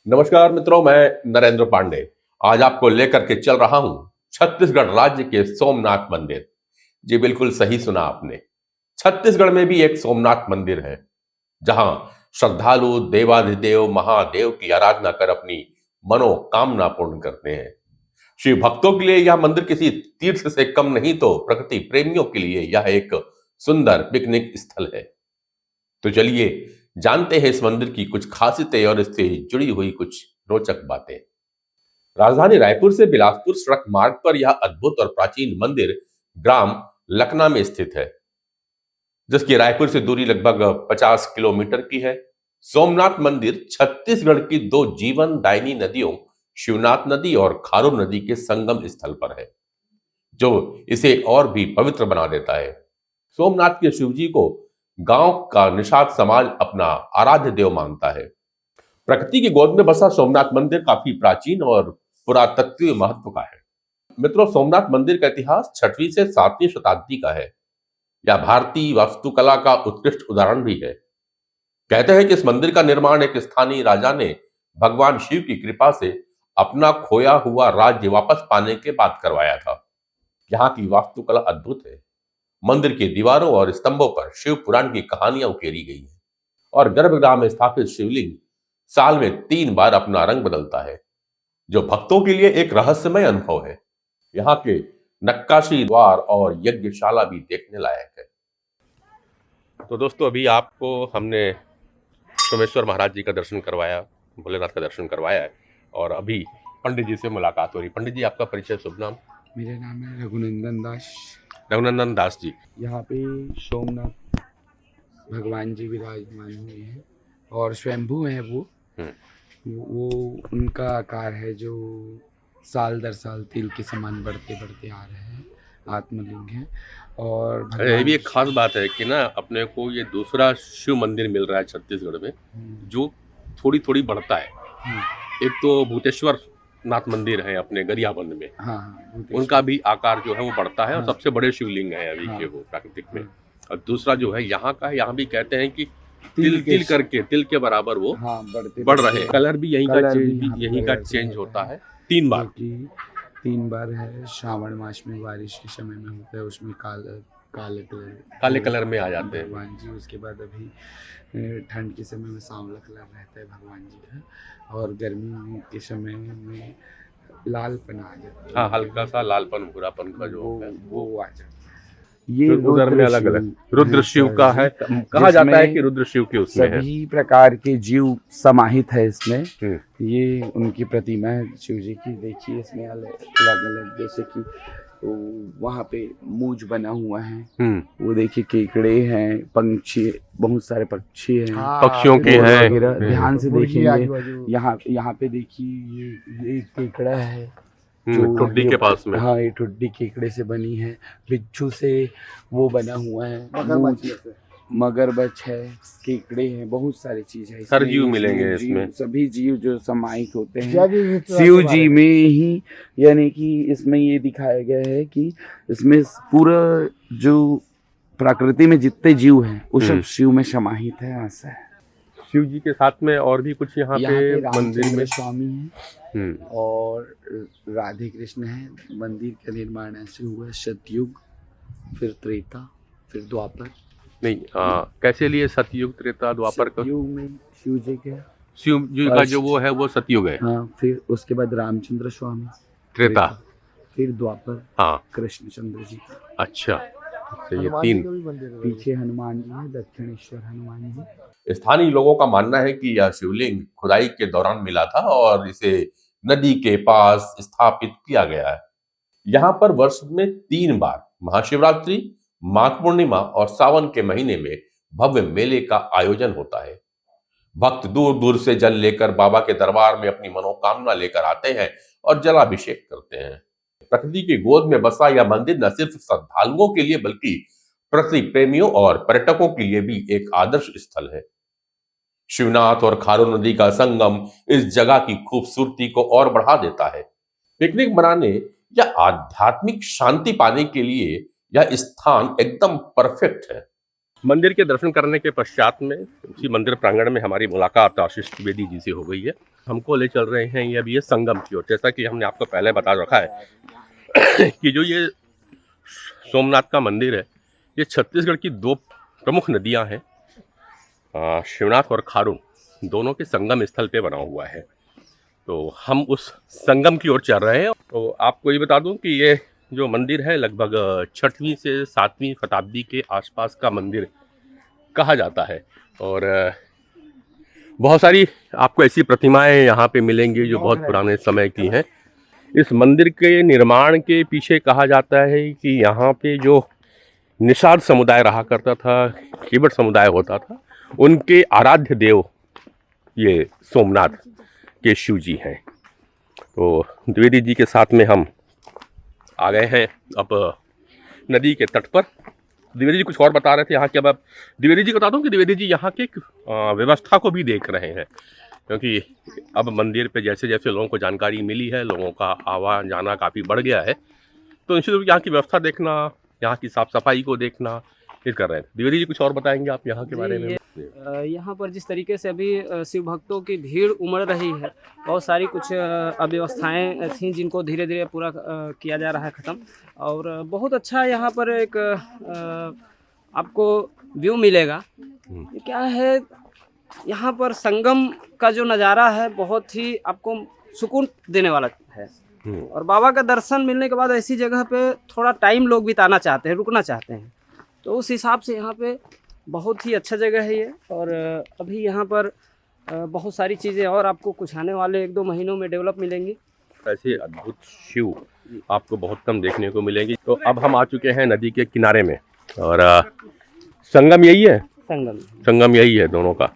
नमस्कार मित्रों, मैं नरेंद्र पांडे आज आपको लेकर के चल रहा हूं छत्तीसगढ़ राज्य के सोमनाथ मंदिर। जी बिल्कुल सही सुना आपने। छत्तीसगढ़ में भी एक सोमनाथ मंदिर है जहां श्रद्धालु देवाधिदेव महादेव की आराधना कर अपनी मनोकामना पूर्ण करते हैं। शिव भक्तों के लिए यह मंदिर किसी तीर्थ से कम नहीं तो प्रकृति प्रेमियों के लिए यह एक सुंदर पिकनिक स्थल है। तो चलिए जानते हैं इस मंदिर की कुछ खासियतें और इससे जुड़ी हुई कुछ रोचक बातें। राजधानी रायपुर से बिलासपुर सड़क मार्ग पर यह अद्भुत और प्राचीन मंदिर ग्राम लखना में स्थित है, जिसकी रायपुर से दूरी लगभग 50 किलोमीटर की है। सोमनाथ मंदिर छत्तीसगढ़ की दो जीवनदायिनी नदियों शिवनाथ नदी और खारून नदी के संगम स्थल पर है, जो इसे और भी पवित्र बना देता है। सोमनाथ के शिवजी को गांव का निषाद समाज अपना आराध्य देव मानता है। प्रकृति की गोद में बसा सोमनाथ मंदिर काफी प्राचीन और पुरातत्वीय महत्व का है। मित्रों, सोमनाथ मंदिर का इतिहास 6वीं से 7वीं शताब्दी का है। यह भारतीय वास्तुकला का उत्कृष्ट उदाहरण भी है। कहते हैं कि इस मंदिर का निर्माण एक स्थानीय राजा ने भगवान शिव की कृपा से अपना खोया हुआ राज्य वापस पाने के बाद करवाया था। यहाँ की वास्तुकला अद्भुत है। मंदिर की दीवारों और स्तंभों पर शिव पुराण की कहानियां उकेरी गई हैं और गर्भगृह में स्थापित शिवलिंग साल में 3 बार अपना रंग बदलता है, जो भक्तों के लिए एक रहस्यमय अनुभव है। यहाँ के नक्काशी द्वार और यज्ञशाला भी देखने लायक है। तो दोस्तों, अभी आपको हमने सोमेश्वर महाराज जी का दर्शन करवाया, भोलेनाथ का दर्शन करवाया है और अभी पंडित जी से मुलाकात हो रही। पंडित जी, आपका परिचय, शुभ नाम? मेरा नाम है रघुनंदन दास। रघुनंदन दास जी। यहाँ पे सोमनाथ भगवान जी विराजमान हुए हैं और स्वयंभू हैं वो उनका आकार है जो साल दर साल तिल के समान बढ़ते बढ़ते आ रहे हैं। आत्मलिंग है। और ये भी एक खास बात है कि ना अपने को ये दूसरा शिव मंदिर मिल रहा है छत्तीसगढ़ में, जो थोड़ी थोड़ी बढ़ता है। एक तो भूतेश्वर नाथ मंदिर है अपने गरियाबंद में। उनका भी आकार जो है वो बढ़ता है और सबसे बड़े शिवलिंग है अभी के वो प्राकृतिक में। और दूसरा जो है यहाँ का, यहाँ भी कहते हैं कि तिल करके तिल के बराबर वो बढ़ रहे। कलर भी यहीं का चेंज होता है 3 बार। 3 बार है। श्रावण मास में बारिश के समय में होता है, उसमें काले कलर में आ जाते हैं भगवान जी। उसके बाद अभी ठंड के समय में सांवला कलर रहता है भगवान जी का, और गर्मी के समय में लालपन आ जाता है। हाँ, हल्का सा लालपन भूरापन का जो वो आ जाता है। ये उधर में अलग अलग रुद्र शिव का है। कहा जाता है कि रुद्र शिव के उसमें सभी प्रकार के जीव समाहित है इसमें। ये उनकी प्रतिमा है शिव जी की। देखिए इसमें अलग अलग, जैसे कि वहाँ पे मूंछ बना हुआ है। वो देखिए केकड़े हैं, पंछी, बहुत सारे पक्षी हैं। पक्षियों के हैं। ध्यान से देखिए यहाँ पे देखिए ये केकड़ा है जो ठुड्डी के पास में। हाँ, ये ठुड्डी केकड़े से बनी है। बिच्छू से वो बना हुआ है। मगरमच्छ है, केकड़े हैं, बहुत सारी चीज है। हर जीव मिलेंगे इसमें। सभी जीव जो समाहित होते हैं शिव जी में ही, यानी कि इसमें ये दिखाया गया है कि इसमें पूरा जो प्रकृति में जितने जीव हैं वो सब शिव में समाहित है। ऐसा है। शिव जी के साथ में और भी कुछ यहाँ पे मंदिर में स्वामी है और राधे कृष्ण है। मंदिर का निर्माण ऐसे हुआ, सतयुग, फिर त्रेता, फिर द्वापर। नहीं, कैसे लिए सतयुग त्रेता द्वापर का? सतयुग में शिव जी का जो वो है वो सतयुग है। हाँ, फिर उसके बाद रामचंद्र स्वामी त्रेता, फिर द्वापर। हाँ, कृष्णचंद्र जी। अच्छा, तो ये 3। पीछे हनुमान जी है, दक्षिणेश्वर हनुमान जी। स्थानीय लोगों का मानना है कि यह शिवलिंग खुदाई के दौरान मिला था और इसे नदी के पास स्थापित किया गया है। यहाँ पर वर्ष में 3 बार महाशिवरात्रि, माघ पूर्णिमा और सावन के महीने में भव्य मेले का आयोजन होता है। भक्त दूर दूर से जल लेकर बाबा के दरबार में अपनी मनोकामना लेकर आते हैं और जलाभिषेक करते हैं। प्रकृति की गोद में बसा यह मंदिर न सिर्फ श्रद्धालुओं के लिए बल्कि प्रकृति प्रेमियों और पर्यटकों के लिए भी एक आदर्श स्थल है। शिवनाथ और खारून नदी का संगम इस जगह की खूबसूरती को और बढ़ा देता है। पिकनिक मनाने या आध्यात्मिक शांति पाने के लिए यह स्थान एकदम परफेक्ट है। मंदिर के दर्शन करने के पश्चात में उसी मंदिर प्रांगण में हमारी मुलाकात आशीष द्विवेदी जी से हो गई है। हमको ले चल रहे हैं ये अभी ये संगम की ओर। जैसा कि हमने आपको पहले बता रखा है कि जो ये सोमनाथ का मंदिर है, ये छत्तीसगढ़ की दो प्रमुख नदियां हैं, शिवनाथ और खारून, दोनों के संगम स्थल पे बना हुआ है। तो हम उस संगम की ओर चल रहे हैं। तो आपको ये बता दूं कि ये जो मंदिर है लगभग 6वीं से 7वीं शताब्दी के आसपास का मंदिर कहा जाता है। और बहुत सारी आपको ऐसी प्रतिमाएं यहाँ पे मिलेंगी जो बहुत पुराने समय की हैं। इस मंदिर के निर्माण के पीछे कहा जाता है कि यहाँ पे जो निषाद समुदाय रहा करता था, खीबट समुदाय होता था, उनके आराध्य देव ये सोमनाथ के शिव जी हैं। तो द्विवेदी जी के साथ में हम आ गए हैं अब नदी के तट पर। द्विवेदी जी कुछ और बता रहे थे यहाँ के। अब द्विवेदी जी को बता दूं कि द्विवेदी जी यहाँ की व्यवस्था को भी देख रहे हैं, क्योंकि अब मंदिर पे जैसे जैसे लोगों को जानकारी मिली है, लोगों का आवा जाना काफ़ी बढ़ गया है, तो निश्चित रूप से यहाँ की व्यवस्था देखना, यहाँ की साफ सफाई को देखना ये कर रहे हैं। द्विवेदी जी कुछ और बताएंगे आप यहाँ के बारे में? यहाँ पर जिस तरीके से अभी शिव भक्तों की भीड़ उमड़ रही है, बहुत सारी कुछ अव्यवस्थाएं थीं जिनको धीरे धीरे पूरा किया जा रहा है ख़त्म। और बहुत अच्छा यहाँ पर एक आपको व्यू मिलेगा। ये क्या है, यहाँ पर संगम का जो नज़ारा है बहुत ही आपको सुकून देने वाला है। और बाबा का दर्शन मिलने के बाद ऐसी जगह पे थोड़ा टाइम लोग बिताना चाहते हैं, रुकना चाहते हैं, तो उस हिसाब से यहाँ पे बहुत ही अच्छा जगह है ये। और अभी यहाँ पर बहुत सारी चीज़ें और आपको कुछ आने वाले 1-2 महीनों में डेवलप मिलेंगी। ऐसे अद्भुत शिव आपको बहुत कम देखने को मिलेंगी। तो अब हम आ चुके हैं नदी के किनारे में, और संगम यही है, संगम यही है दोनों का,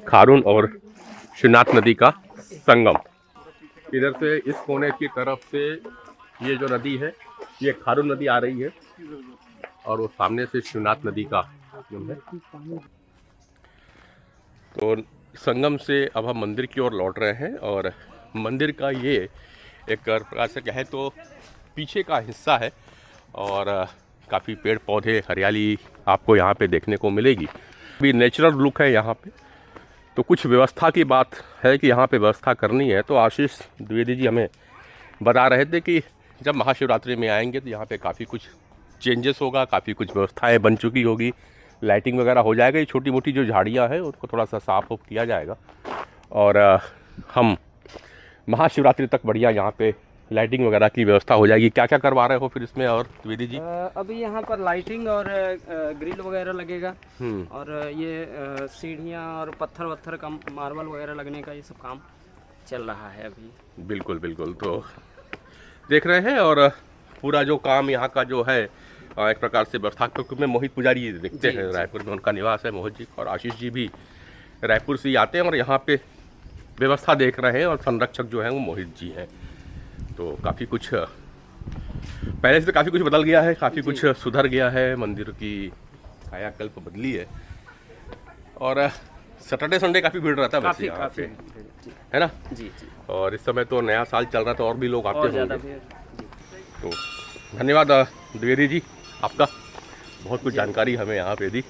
खारून और शिवनाथ नदी का संगम। इधर से इस कोने की तरफ से ये जो नदी है ये खारून नदी आ रही है, और वो सामने से शिवनाथ नदी का है। तो संगम से अब हम मंदिर की ओर लौट रहे हैं, और मंदिर का ये एक प्रकार से कहें तो पीछे का हिस्सा है, और काफ़ी पेड़ पौधे हरियाली आपको यहाँ पे देखने को मिलेगी। अभी नेचुरल लुक है यहाँ पे। तो कुछ व्यवस्था की बात है कि यहाँ पे व्यवस्था करनी है। तो आशीष द्विवेदी जी हमें बता रहे थे कि जब महाशिवरात्रि में आएंगे तो यहाँ पे काफ़ी कुछ चेंजेस होगा, काफ़ी कुछ व्यवस्थाएं बन चुकी होगी, लाइटिंग वगैरह हो जाएगा, ये छोटी मोटी जो झाड़ियाँ हैं उसको थोड़ा सा साफ ऑफ किया जाएगा, और हम महाशिवरात्रि तक बढ़िया यहाँ पे लाइटिंग वगैरह की व्यवस्था हो जाएगी। क्या क्या करवा रहे हो फिर इसमें और द्विवेदी जी? अभी यहाँ पर लाइटिंग और ग्रिल वगैरह लगेगा, और ये सीढ़ियाँ और पत्थर वत्थर का मार्बल वगैरह लगने का ये सब काम चल रहा है अभी। बिल्कुल बिल्कुल। तो देख रहे हैं, और पूरा जो काम यहाँ का जो है एक प्रकार से व्यवस्था में मोहित पुजारी देखते हैं, रायपुर में उनका निवास है मोहित जी, और आशीष जी भी रायपुर से ही आते हैं और यहाँ पे व्यवस्था देख रहे हैं, और संरक्षक जो हैं वो मोहित जी हैं। तो काफ़ी कुछ पहले से काफ़ी कुछ बदल गया है, काफ़ी कुछ सुधर गया है, मंदिर की कायाकल्प बदली है, और सैटरडे संडे काफ़ी भीड़ रहता है वैसे यहाँ पे, है ना जी। और इस समय तो नया साल चल रहा था और भी लोग आते होंगे। तो धन्यवाद द्विवेदी जी, आपका बहुत कुछ जानकारी हमें यहाँ पे दी।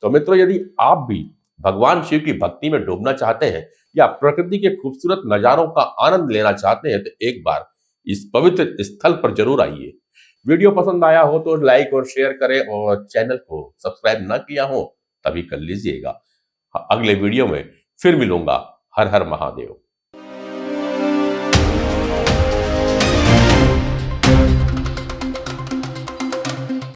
तो मित्रों, यदि आप भी भगवान शिव की भक्ति में डूबना चाहते हैं या प्रकृति के खूबसूरत नजारों का आनंद लेना चाहते हैं, तो एक बार इस पवित्र स्थल पर जरूर आइए। वीडियो पसंद आया हो तो लाइक और शेयर करें, और चैनल को सब्सक्राइब ना किया हो तभी कर लीजिएगा। अगले वीडियो में फिर मिलूंगा। हर हर महादेव।